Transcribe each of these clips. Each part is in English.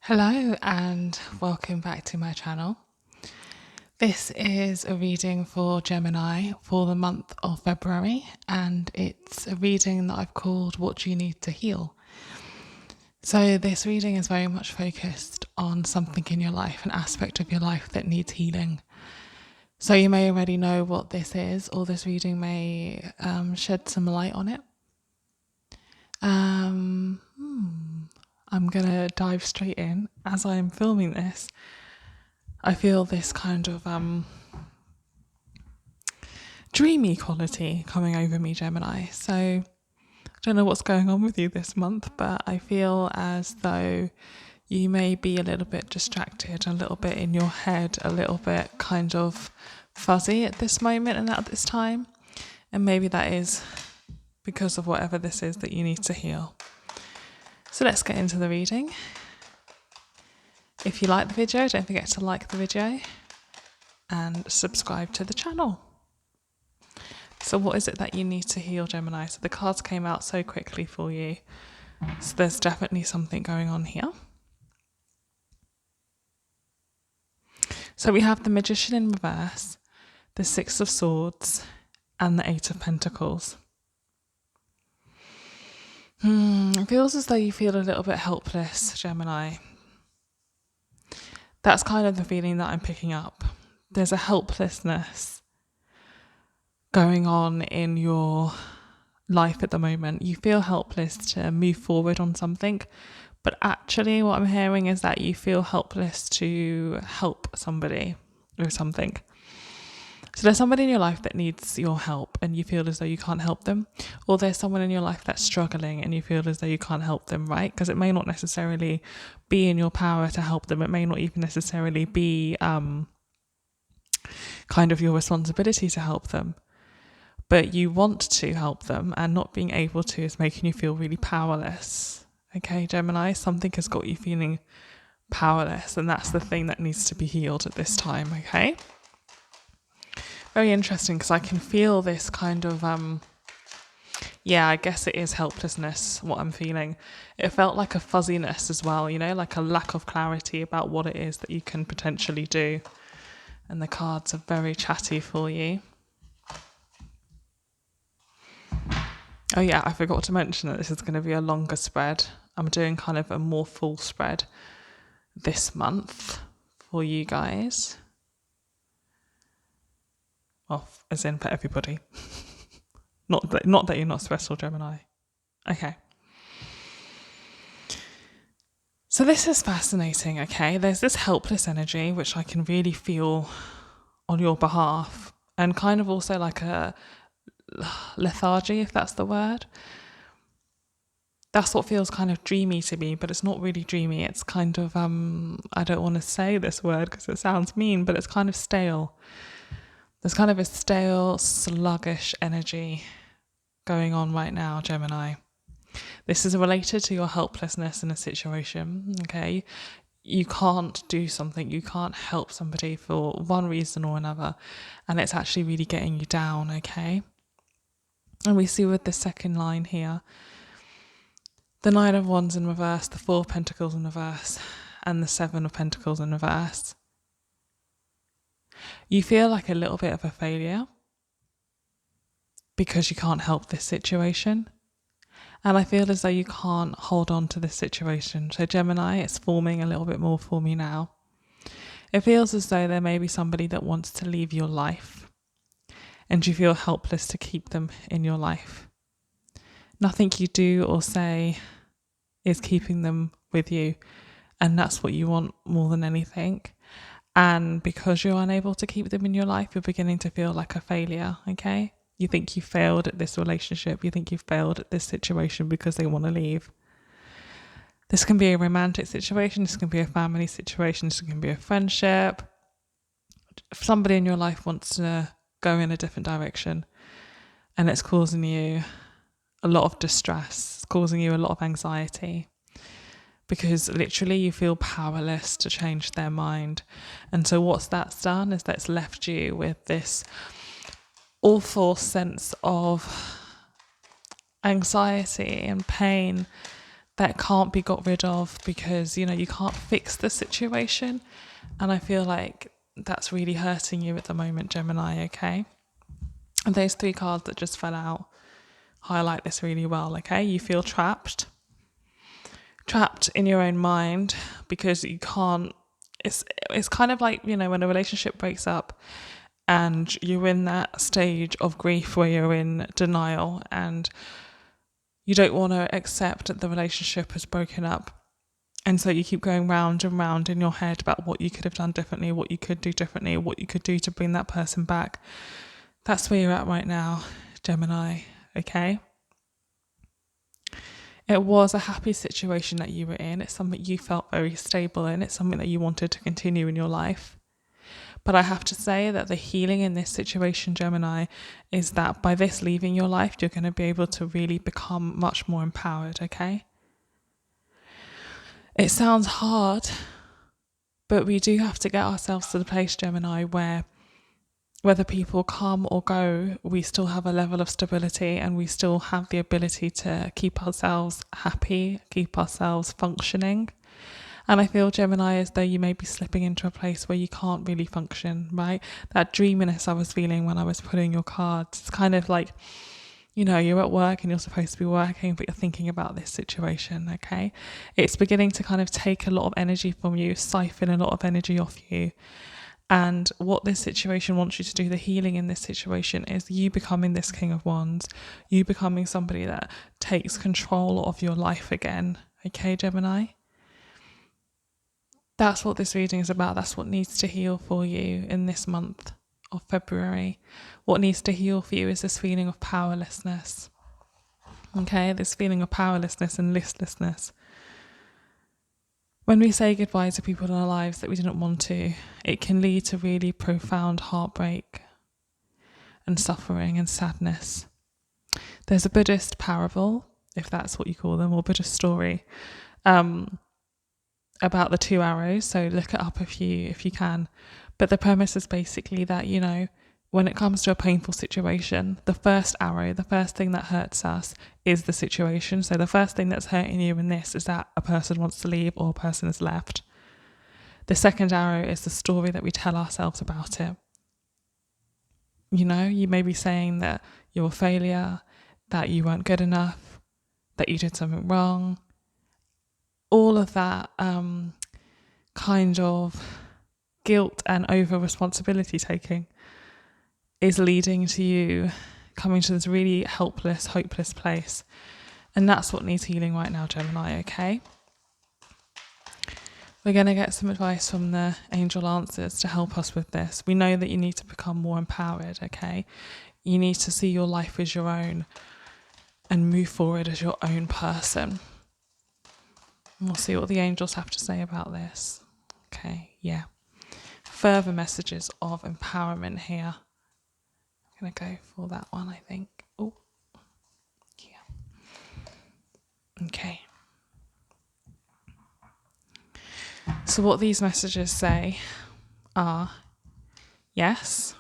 Hello and welcome back to my channel. This is a reading for Gemini for the month of February, and it's a reading that I've called What Do You Need to Heal? So this reading is very much focused on something in your life, an aspect of your life that needs healing. So you may already know what this is, or this reading may shed some light on it. I'm going to dive straight in. As I'm filming this, I feel this kind of dreamy quality coming over me, Gemini. So I don't know what's going on with you this month, but I feel as though you may be a little bit distracted, a little bit in your head, a little bit kind of fuzzy at this moment and at this time. And maybe that is because of whatever this is that you need to heal. So let's get into the reading. If you like the video, don't forget to like the video and subscribe to the channel. So what is it that you need to heal, Gemini? So the cards came out so quickly for you. So there's definitely something going on here. So we have the Magician in reverse, the Six of Swords, and the Eight of Pentacles. It feels as though you feel a little bit helpless, Gemini. That's kind of the feeling that I'm picking up. There's a helplessness going on in your life at the moment. You feel helpless to move forward on something, but actually what I'm hearing is that you feel helpless to help somebody with something. So there's somebody in your life that needs your help and you feel as though you can't help them, or there's someone in your life that's struggling and you feel as though you can't help them, right? Because it may not necessarily be in your power to help them. It may not even necessarily be kind of your responsibility to help them, but you want to help them, and not being able to is making you feel really powerless. Okay, Gemini, something has got you feeling powerless, and that's the thing that needs to be healed at this time, okay? Very interesting, because I can feel this kind of, I guess it is helplessness, what I'm feeling. It felt like a fuzziness as well, you know, like a lack of clarity about what it is that you can potentially do. And the cards are very chatty for you. Oh yeah, I forgot to mention that this is going to be a longer spread. I'm doing kind of a more full spread this month for you guys. Well, as in for everybody. Not that you're not special, Gemini. Okay. So this is fascinating, okay? There's this helpless energy, which I can really feel on your behalf, and kind of also like a lethargy, if that's the word. That's what feels kind of dreamy to me, but it's not really dreamy. It's kind of, I don't want to say this word because it sounds mean, but it's kind of stale. There's kind of a stale, sluggish energy going on right now, Gemini. This is related to your helplessness in a situation, okay? You can't do something, you can't help somebody for one reason or another, and it's actually really getting you down, okay? And we see with the second line here, the Nine of Wands in reverse, the Four of Pentacles in reverse, and the Seven of Pentacles in reverse. You feel like a little bit of a failure because you can't help this situation. And I feel as though you can't hold on to this situation. So Gemini, it's forming a little bit more for me now. It feels as though there may be somebody that wants to leave your life, and you feel helpless to keep them in your life. Nothing you do or say is keeping them with you, and that's what you want more than anything. And because you're unable to keep them in your life, you're beginning to feel like a failure, okay? You think you failed at this relationship. You think you failed at this situation because they want to leave. This can be a romantic situation. This can be a family situation. This can be a friendship. If somebody in your life wants to go in a different direction and it's causing you a lot of distress, it's causing you a lot of anxiety, because literally you feel powerless to change their mind. And so what's that's done is that's left you with this awful sense of anxiety and pain that can't be got rid of because, you can't fix the situation. And I feel like that's really hurting you at the moment, Gemini, okay? And those 3 cards that just fell out highlight this really well, okay? You feel trapped in your own mind because you can't, it's kind of like, when a relationship breaks up and you're in that stage of grief where you're in denial and you don't want to accept that the relationship has broken up. And so you keep going round and round in your head about what you could have done differently, what you could do differently, what you could do to bring that person back. That's where you're at right now, Gemini, okay? It was a happy situation that you were in. It's something you felt very stable in. It's something that you wanted to continue in your life. But I have to say that the healing in this situation, Gemini, is that by this leaving your life, you're going to be able to really become much more empowered, okay? It sounds hard, but we do have to get ourselves to the place, Gemini, where whether people come or go, we still have a level of stability and we still have the ability to keep ourselves happy, keep ourselves functioning. And I feel, Gemini, as though you may be slipping into a place where you can't really function, right? That dreaminess I was feeling when I was putting your cards, it's kind of like, you're at work and you're supposed to be working, but you're thinking about this situation, okay? It's beginning to kind of take a lot of energy from you, siphon a lot of energy off you. And what this situation wants you to do, the healing in this situation, is you becoming this King of Wands, you becoming somebody that takes control of your life again, okay, Gemini? That's what this reading is about. That's what needs to heal for you in this month of February. What needs to heal for you is this feeling of powerlessness. Okay, this feeling of powerlessness and listlessness. When we say goodbye to people in our lives that we didn't want to, it can lead to really profound heartbreak and suffering and sadness. There's a Buddhist parable, if that's what you call them, or Buddhist story, about the 2 arrows. So look it up if you can. But the premise is basically that, when it comes to a painful situation, the first arrow, the first thing that hurts us is the situation. So the first thing that's hurting you in this is that a person wants to leave or a person is left. The second arrow is the story that we tell ourselves about it. You may be saying that you're a failure, that you weren't good enough, that you did something wrong. All of that kind of guilt and over responsibility taking is leading to you coming to this really helpless, hopeless place. And that's what needs healing right now, Gemini, okay? We're going to get some advice from the angel answers to help us with this. We know that you need to become more empowered, okay? You need to see your life as your own and move forward as your own person. And we'll see what the angels have to say about this. Okay, yeah. Further messages of empowerment here. I'm going to go for that one, I think. Oh, yeah. Okay. So what these messages say are, yes,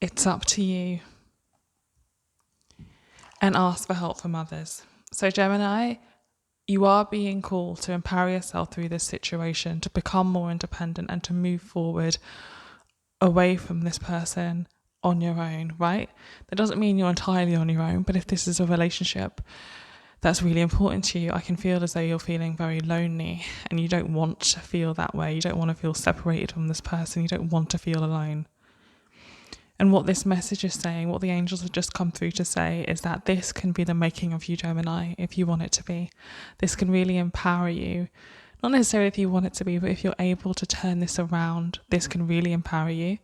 it's up to you, and ask for help from others. So Gemini, you are being called to empower yourself through this situation, to become more independent and to move forward away from this person on your own, right? That doesn't mean you're entirely on your own, but if this is a relationship that's really important to you, I can feel as though you're feeling very lonely and you don't want to feel that way. You don't want to feel separated from this person. You don't want to feel alone. And what this message is saying, what the angels have just come through to say, is that this can be the making of you, Gemini, if you want it to be. This can really empower you. Not necessarily if you want it to be, but if you're able to turn this around, this can really empower you.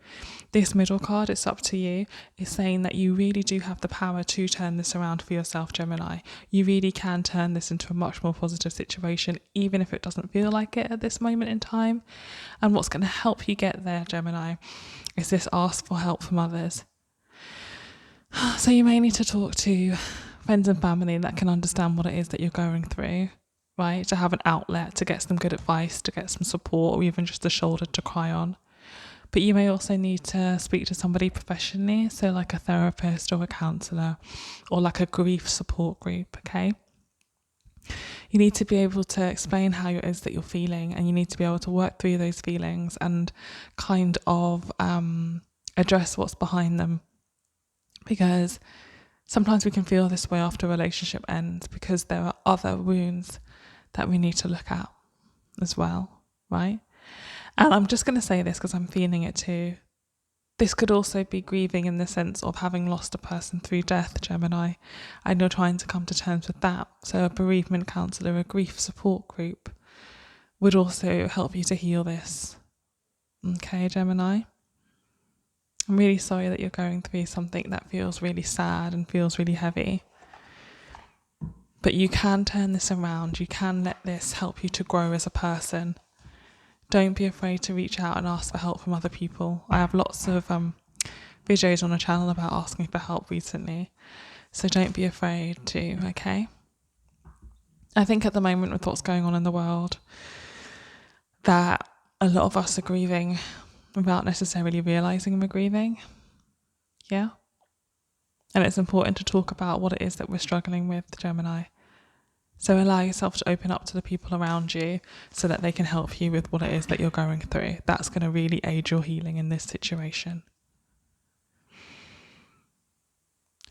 This middle card, it's up to you, is saying that you really do have the power to turn this around for yourself, Gemini. You really can turn this into a much more positive situation, even if it doesn't feel like it at this moment in time. And what's going to help you get there, Gemini, is this ask for help from others. So you may need to talk to friends and family that can understand what it is that you're going through, right? To have an outlet, to get some good advice, to get some support, or even just a shoulder to cry on. But you may also need to speak to somebody professionally, so like a therapist or a counsellor or like a grief support group, okay? You need to be able to explain how it is that you're feeling, and you need to be able to work through those feelings and kind of address what's behind them. Because sometimes we can feel this way after a relationship ends because there are other wounds that we need to look at as well, right? And I'm just going to say this because I'm feeling it too. This could also be grieving in the sense of having lost a person through death, Gemini, and you're trying to come to terms with that. So a bereavement counsellor, a grief support group would also help you to heal this. Okay, Gemini? I'm really sorry that you're going through something that feels really sad and feels really heavy. But you can turn this around. You can let this help you to grow as a person. Don't be afraid to reach out and ask for help from other people. I have lots of videos on the channel about asking for help recently. So don't be afraid to, okay? I think at the moment with what's going on in the world, that a lot of us are grieving without necessarily realising we're grieving. Yeah? And it's important to talk about what it is that we're struggling with, Gemini. So allow yourself to open up to the people around you so that they can help you with what it is that you're going through. That's going to really aid your healing in this situation.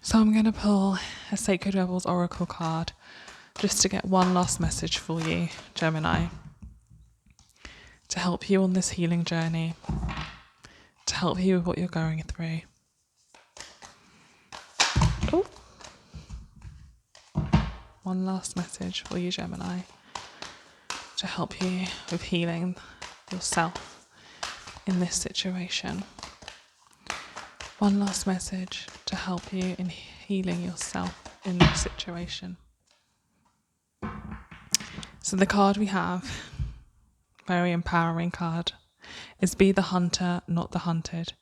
So I'm going to pull a Sacred Rebels Oracle card just to get one last message for you, Gemini, to help you on this healing journey, to help you with what you're going through. Oh. One last message for you, Gemini, to help you with healing yourself in this situation. One last message to help you in healing yourself in this situation. So the card we have, very empowering card, is Be the Hunter, Not the Hunted.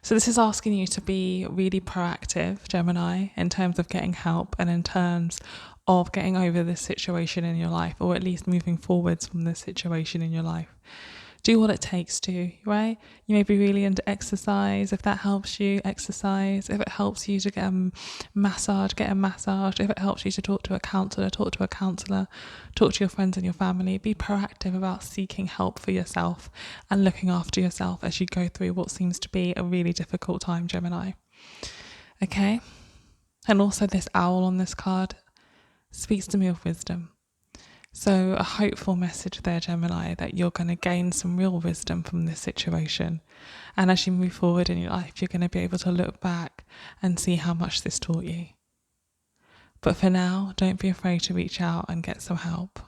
So this is asking you to be really proactive, Gemini, in terms of getting help and in terms of getting over this situation in your life, or at least moving forwards from this situation in your life. Do what it takes to, right? You may be really into exercise. If that helps you, exercise. If it helps you to get a massage, get a massage. If it helps you to talk to a counsellor, talk to a counsellor. Talk to your friends and your family. Be proactive about seeking help for yourself and looking after yourself as you go through what seems to be a really difficult time, Gemini. Okay? And also this owl on this card speaks to me of wisdom. So a hopeful message there, Gemini, that you're going to gain some real wisdom from this situation. And as you move forward in your life, you're going to be able to look back and see how much this taught you. But for now, don't be afraid to reach out and get some help,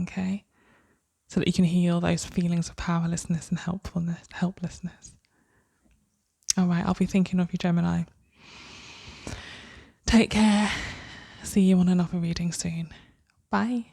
okay? So that you can heal those feelings of powerlessness and helplessness. All right, I'll be thinking of you, Gemini. Take care. See you on another reading soon. Bye.